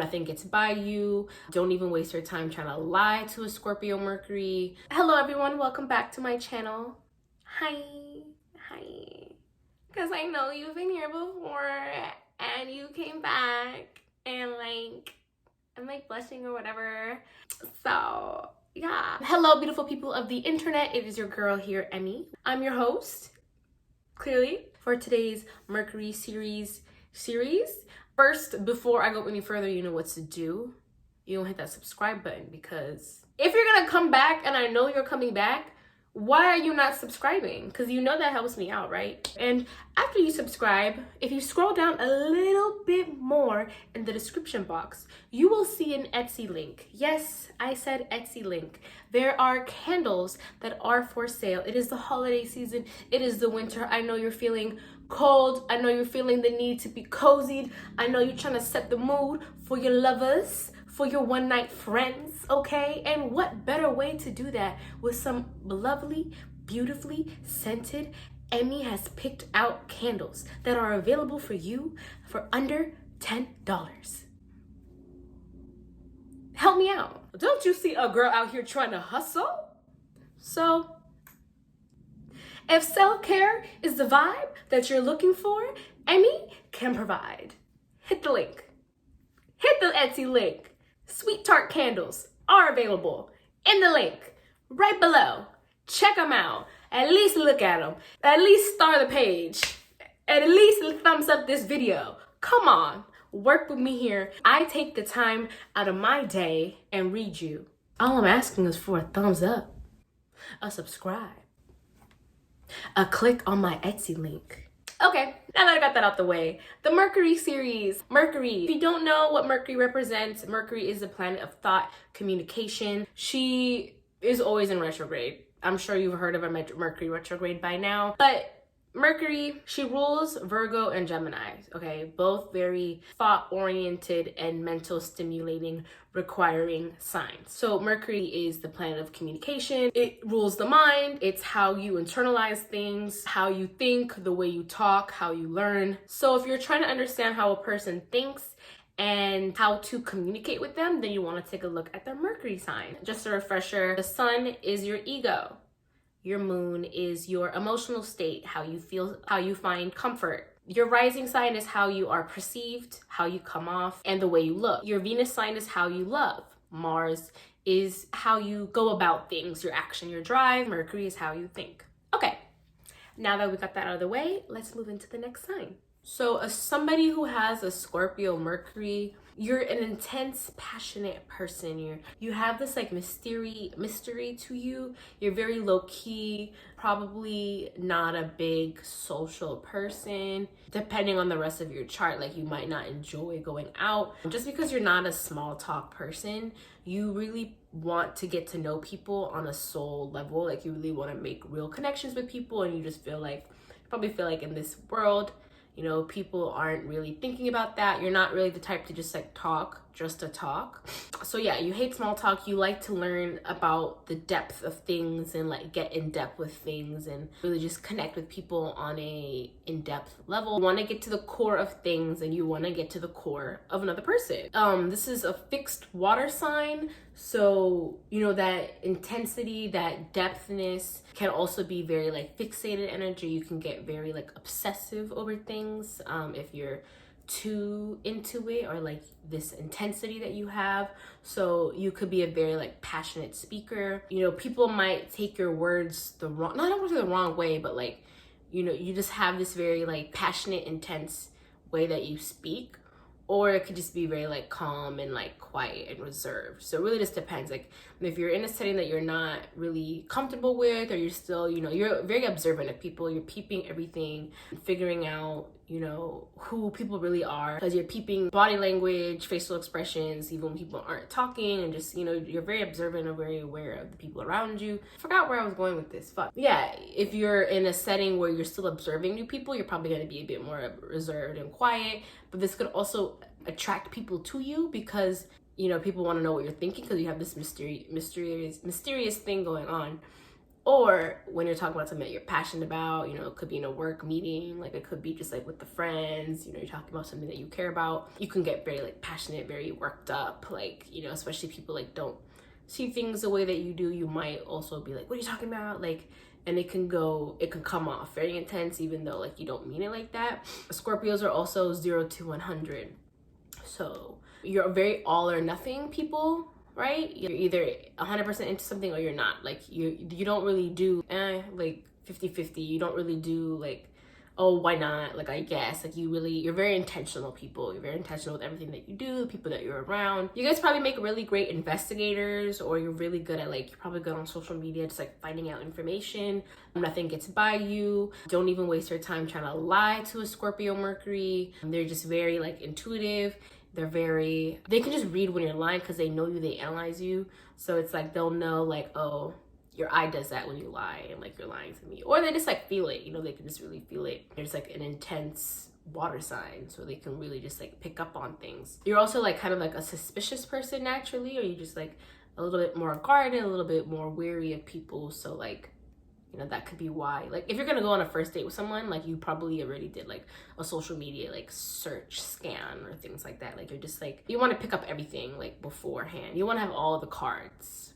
Nothing gets by you. Don't even waste your time trying to lie to a Scorpio Mercury. Hello everyone, welcome back to my channel. Hi. Because I know you've been here before and you came back and I'm blushing or whatever. So yeah. Hello beautiful people of the internet. It is your girl here, Emmy. I'm your host, clearly, for today's Mercury series. First, before I go any further, you know what to do. You don't hit that subscribe button, because if you're gonna come back and I know you're coming back, why are you not subscribing? Because you know that helps me out, right? And after you subscribe, if you scroll down a little bit more in the description box, you will see an Etsy link. Yes, I said Etsy link. There are candles that are for sale. It is the holiday season. It is the winter. I know you're feeling cold. I know you're feeling the need to be cozied. I know you're trying to set the mood for your lovers, for your one night friends, okay? And what better way to do that with some lovely, beautifully scented, Emmy has picked out candles that are available for you for under $10. Help me out. Don't you see a girl out here trying to hustle? So if self-care is the vibe that you're looking for, Emmy can provide. Hit the link. Hit the Etsy link. Sweet Tart candles are available in the link right below. Check them out. At least look at them. At least star the page. And at least thumbs up this video. Come on, work with me here. I take the time out of my day and read you. All I'm asking is for a thumbs up, a subscribe, a click on my Etsy link. Okay, now that I got that out the way, the Mercury series. Mercury, if you don't know what Mercury represents, Mercury is the planet of thought, communication. She is always in retrograde. I'm sure you've heard of a Mercury retrograde by now, but Mercury, she rules Virgo and Gemini, okay? Both very thought-oriented and mental stimulating, requiring signs. So Mercury is the planet of communication. It rules the mind. It's how you internalize things, how you think, the way you talk, how you learn. So if you're trying to understand how a person thinks and how to communicate with them, then you want to take a look at their Mercury sign. Just a refresher, the sun is your ego. Your moon is your emotional state, how you feel, how you find comfort. Your rising sign is how you are perceived, how you come off, and the way you look. Your Venus sign is how you love. Mars is how you go about things, your action, your drive. Mercury is how you think. Okay, now that we got that out of the way, let's move into the next sign. So as somebody who has a Scorpio Mercury, you're an intense, passionate person. You have this like mystery to you. You're very low key, probably not a big social person. Depending on the rest of your chart, like you might not enjoy going out. Just because you're not a small talk person, you really want to get to know people on a soul level. Like you really want to make real connections with people, and you just probably feel like in this world, you know, people aren't really thinking about that. You're not really the type to just like talk just to talk. So yeah, you hate small talk. You like to learn about the depth of things and like get in depth with things and really just connect with people on a in-depth level. You want to get to the core of things, and you want to get to the core of another person. This is a fixed water sign. So, you know, that intensity, that depthness can also be very like fixated energy. You can get very like obsessive over things if you're too into it, or like this intensity that you have. So you could be a very like passionate speaker. You know, people might take your words the wrong way, but like, you know, you just have this very like passionate, intense way that you speak. Or it could just be very like calm and like quiet and reserved. So it really just depends. Like if you're in a setting that you're not really comfortable with, or you're still, you know, you're very observant of people, you're peeping everything, figuring out, you know, who people really are, because you're peeping body language, facial expressions, even when people aren't talking, and just, you know, you're very observant and very aware of the people around you. Forgot where I was going with this. Fuck. Yeah, if you're in a setting where you're still observing new people, you're probably going to be a bit more reserved and quiet. But this could also attract people to you, because, you know, people want to know what you're thinking, because you have this mysterious thing going on. Or when you're talking about something that you're passionate about, you know, it could be in a work meeting, like it could be just like with the friends, you know, you're talking about something that you care about. You can get very like passionate, very worked up, like, you know, especially people like don't see things the way that you do. You might also be like, what are you talking about? Like, and it can come off very intense, even though like you don't mean it like that. Scorpios are also 0 to 100. So you're very all or nothing people, right? You're either 100% into something or you're not. Like you don't really do like 50-50. You don't really do like, oh, why not? Like, I guess, like you're very intentional people. You're very intentional with everything that you do, the people that you're around. You guys probably make really great investigators, or you're really good at like, you're probably good on social media, just like finding out information. Nothing gets by you. Don't even waste your time trying to lie to a Scorpio Mercury. They're just very like intuitive. They can just read when you're lying because they know you, they analyze you. So it's like, they'll know like, oh, your eye does that when you lie and like you're lying to me. Or they just like feel it, you know, they can just really feel it. There's like an intense water sign, so they can really just like pick up on things. You're also like kind of like a suspicious person naturally, or you just like a little bit more guarded, a little bit more wary of people. So like, you know, that could be why. Like if you're gonna go on a first date with someone, like you probably already did like a social media like search scan or things like that. Like you're just like, you want to pick up everything like beforehand. You want to have all the cards.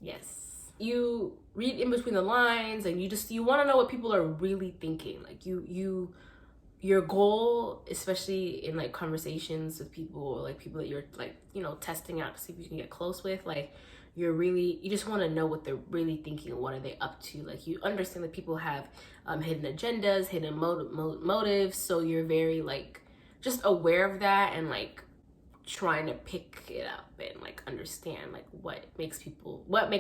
Yes. You read in between the lines, and you want to know what people are really thinking. Like your goal, especially in like conversations with people, or like people that you're like, you know, testing out to see if you can get close with, like you just want to know what they're really thinking and what are they up to. Like you understand that people have hidden agendas, hidden motives, so you're very like just aware of that and like trying to pick it up and like understand like what makes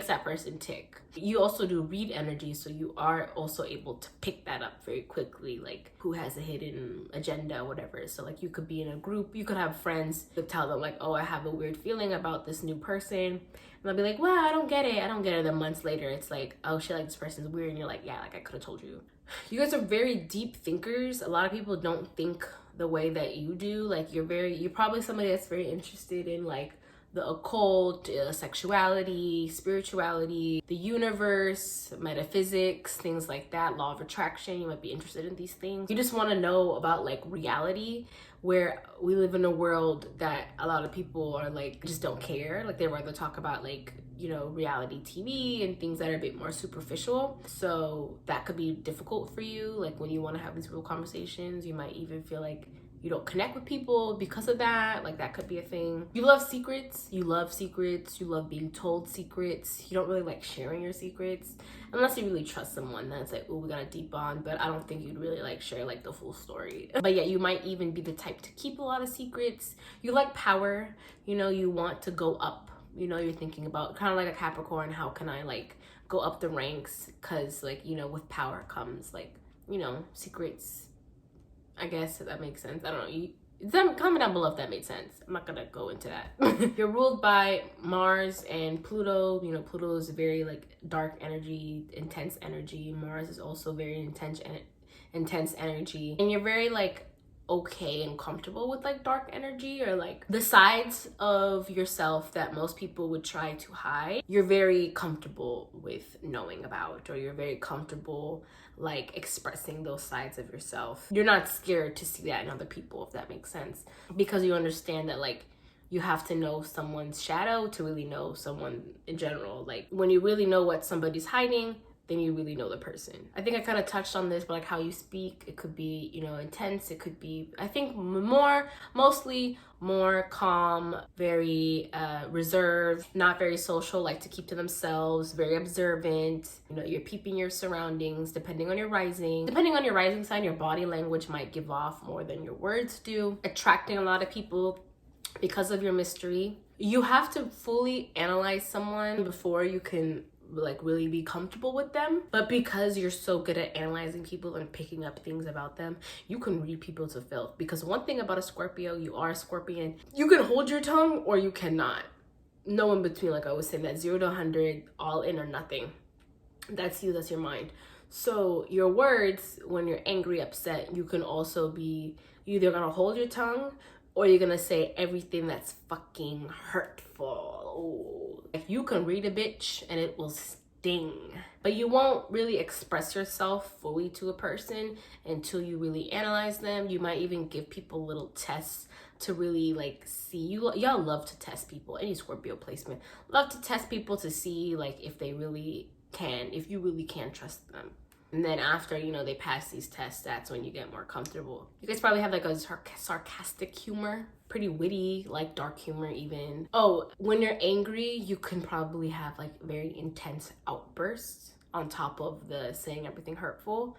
that person tick. You also do read energy, so you are also able to pick that up very quickly, like who has a hidden agenda, whatever. So like you could be in a group, you could have friends to tell them like, oh, I have a weird feeling about this new person, and they'll be like, well, I don't get it. Then months later it's like, oh shit, like this person's weird, and you're like, yeah, like I could have told you. You guys are very deep thinkers. A lot of people don't think the way that you do. Like you're probably somebody that's very interested in like the occult, sexuality, spirituality, the universe, metaphysics, things like that, law of attraction. You might be interested in these things. You just want to know about like reality, where we live in a world that a lot of people are like, just don't care. Like they rather talk about like, you know, reality TV and things that are a bit more superficial. So that could be difficult for you. Like when you want to have these real conversations, you might even feel like you don't connect with people because of that. Like that could be a thing. You love secrets. You love being told secrets. You don't really like sharing your secrets unless you really trust someone. Then it's like, oh, we got a deep bond, but I don't think you'd really like share like the full story. But yeah, you might even be the type to keep a lot of secrets. You like power, you know, you want to go up. You know, you're thinking about kind of like a Capricorn, how can I like go up the ranks? Because like, you know, with power comes like, you know, secrets. I guess that makes sense. I don't know. Comment down below if that made sense. I'm not gonna go into that. You're ruled by Mars and Pluto. You know, Pluto is very like dark energy, intense energy. Mars is also very intense energy. And you're very like okay and comfortable with like dark energy, or like the sides of yourself that most people would try to hide. You're very comfortable with knowing about, or you're very comfortable like expressing those sides of yourself. You're not scared to see that in other people, if that makes sense, because you understand that like you have to know someone's shadow to really know someone in general. Like when you really know what somebody's hiding, then you really know the person. I think I kind of touched on this, but like how you speak, it could be, you know, intense. It could be, I think mostly more calm, very reserved, not very social, like to keep to themselves, very observant. You know, you're peeping your surroundings. Depending on your rising sign, your body language might give off more than your words do. Attracting a lot of people because of your mystery. You have to fully analyze someone before you can like really be comfortable with them, but because you're so good at analyzing people and picking up things about them, you can read people to filth. Because one thing about a Scorpio, you are a Scorpion, you can hold your tongue or you cannot. No in between. Like I was saying, that 0 to 100, all in or nothing. That's you, that's your mind. So your words, when you're angry, upset, you can also be either gonna hold your tongue or you're gonna say everything that's fucking hurtful. If you can read a bitch and it will ding. But you won't really express yourself fully to a person until you really analyze them. You might even give people little tests to really like see you. Y'all love to test people. Any Scorpio placement love to test people to see like if they really can, if you really can trust them. And then after, you know, they pass these tests, that's when you get more comfortable. You guys probably have like a sarcastic humor, pretty witty, like dark humor even. Oh, when you're angry, you can probably have like very intense outbursts on top of the saying everything hurtful.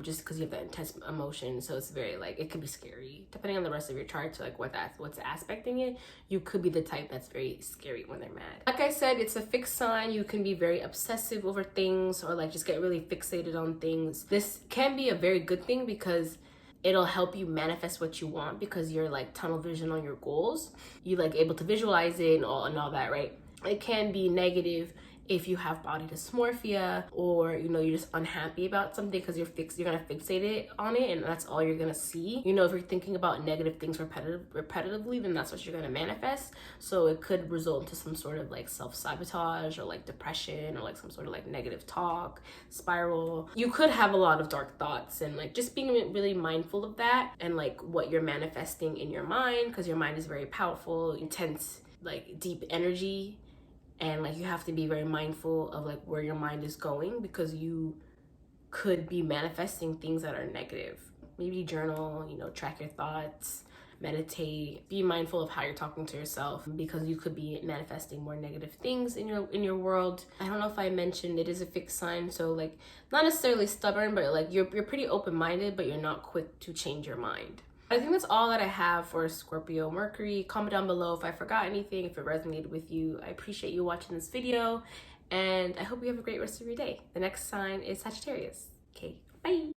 Just because you have that intense emotion, so it's very like, it could be scary depending on the rest of your chart. So like what's aspecting it, you could be the type that's very scary when they're mad. Like I said, it's a fixed sign. You can be very obsessive over things or like just get really fixated on things. This can be a very good thing because it'll help you manifest what you want, because you're like tunnel vision on your goals. You like able to visualize it and all that, right? It can be negative if you have body dysmorphia, or you know, you're just unhappy about something because you're gonna fixate it on it and that's all you're gonna see. You know, if you're thinking about negative things repetitively, then that's what you're gonna manifest. So it could result into some sort of like self-sabotage or like depression or like some sort of like negative talk spiral. You could have a lot of dark thoughts, and like just being really mindful of that and like what you're manifesting in your mind, because your mind is very powerful, intense, like deep energy. And like you have to be very mindful of like where your mind is going, because you could be manifesting things that are negative. Maybe journal, you know, track your thoughts, meditate, be mindful of how you're talking to yourself, because you could be manifesting more negative things in your world. I don't know if I mentioned it is a fixed sign, so like not necessarily stubborn, but like you're pretty open-minded, but you're not quick to change your mind. I think that's all that I have for Scorpio Mercury. Comment down below if I forgot anything, if it resonated with you. I appreciate you watching this video, and I hope you have a great rest of your day. The next sign is Sagittarius. Okay, bye.